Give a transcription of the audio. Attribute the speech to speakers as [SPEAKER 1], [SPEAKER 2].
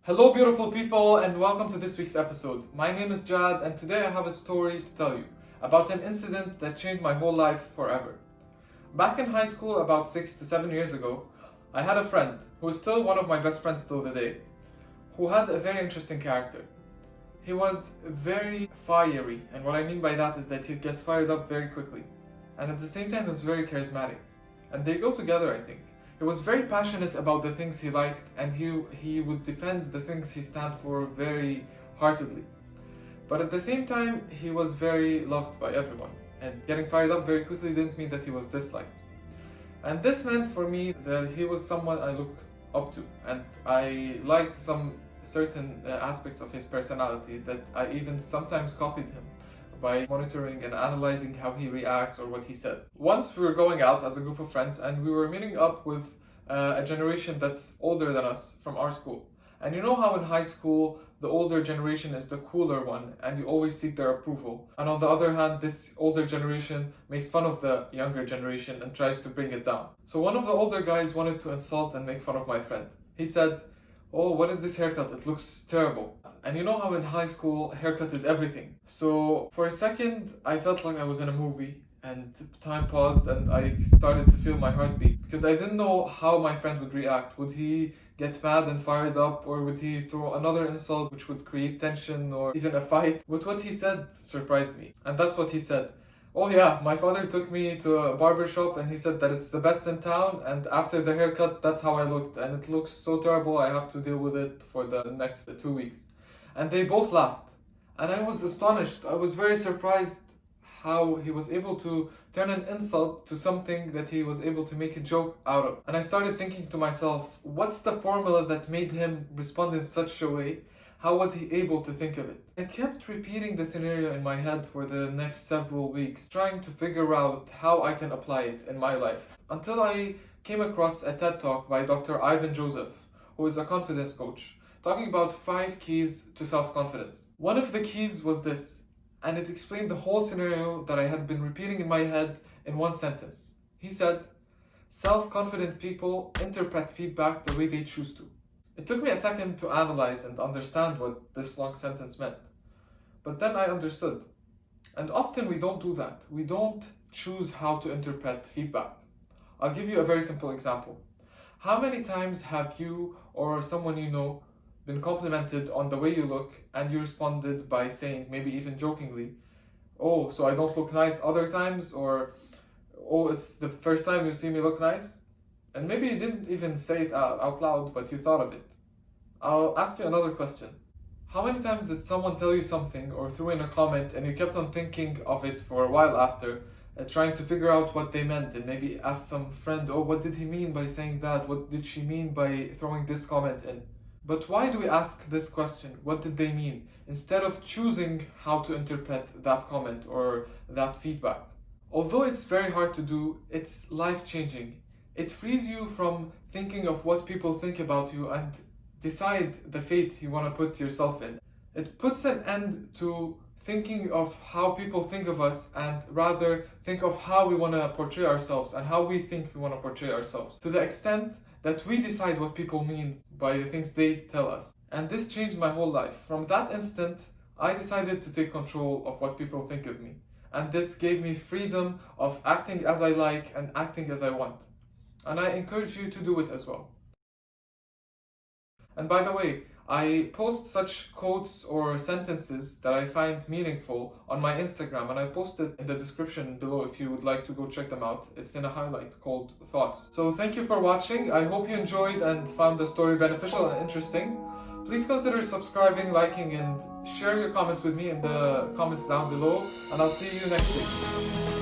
[SPEAKER 1] Hello beautiful people and welcome to this week's episode. My name is Jad and today I have a story to tell you about an incident that changed my whole life forever. Back in high school about 6 to 7 years ago, I had a friend who is still one of my best friends till today, who had a very interesting character. He was very fiery, and what I mean by that is that he gets fired up very quickly. And at the same time he was very charismatic. And they go together, I think. He was very passionate about the things he liked, and he would defend the things he stand for very heartedly. But at the same time, he was very loved by everyone, and getting fired up very quickly didn't mean that he was disliked. And this meant for me that he was someone I look up to, and I liked some certain aspects of his personality that I even sometimes copied him by monitoring and analyzing how he reacts or what he says. Once we were going out as a group of friends and we were meeting up with a generation that's older than us from our school. And you know how in high school the older generation is the cooler one and you always seek their approval. And on the other hand, this older generation makes fun of the younger generation and tries to bring it down. So one of the older guys wanted to insult and make fun of my friend. He said, "Oh, what is this haircut? It looks terrible." And you know how in high school, haircut is everything. So for a second, I felt like I was in a movie and time paused and I started to feel my heartbeat because I didn't know how my friend would react. Would he get mad and fired up, or would he throw another insult which would create tension or even a fight? But what he said surprised me. And that's what he said. "Oh yeah, my father took me to a barber shop and he said that it's the best in town, and after the haircut, that's how I looked, and it looks so terrible I have to deal with it for the next 2 weeks." And they both laughed. And I was astonished. I was very surprised how he was able to turn an insult to something that he was able to make a joke out of. And I started thinking to myself, what's the formula that made him respond in such a way? How was he able to think of it? I kept repeating the scenario in my head for the next several weeks, trying to figure out how I can apply it in my life. Until I came across a TED Talk by Dr. Ivan Joseph, who is a confidence coach, talking about 5 keys to self-confidence. One of the keys was this, and it explained the whole scenario that I had been repeating in my head in one sentence. He said, "Self-confident people interpret feedback the way they choose to." It took me a second to analyze and understand what this long sentence meant. But then I understood. And often we don't do that. We don't choose how to interpret feedback. I'll give you a very simple example. How many times have you or someone you know been complimented on the way you look and you responded by saying, maybe even jokingly, "Oh, so I don't look nice other times?" Or, "Oh, it's the first time you see me look nice?" And maybe you didn't even say it out loud, but you thought of it. I'll ask you another question. How many times did someone tell you something or threw in a comment and you kept on thinking of it for a while after, trying to figure out what they meant, and maybe ask some friend, "Oh, what did he mean by saying that? What did she mean by throwing this comment in?" But why do we ask this question? What did they mean? Instead of choosing how to interpret that comment or that feedback. Although it's very hard to do, it's life-changing. It frees you from thinking of what people think about you and decide the fate you want to put yourself in. It puts an end to thinking of how people think of us and rather think of how we want to portray ourselves and how we think we want to portray ourselves, to the extent that we decide what people mean by the things they tell us. And this changed my whole life. From that instant, I decided to take control of what people think of me. And this gave me freedom of acting as I like and acting as I want. And I encourage you to do it as well. And by the way, I post such quotes or sentences that I find meaningful on my Instagram, and I post it in the description below if you would like to go check them out. It's in a highlight called Thoughts. So thank you for watching. I hope you enjoyed and found the story beneficial and interesting. Please consider subscribing, liking, and share your comments with me in the comments down below, and I'll see you next week.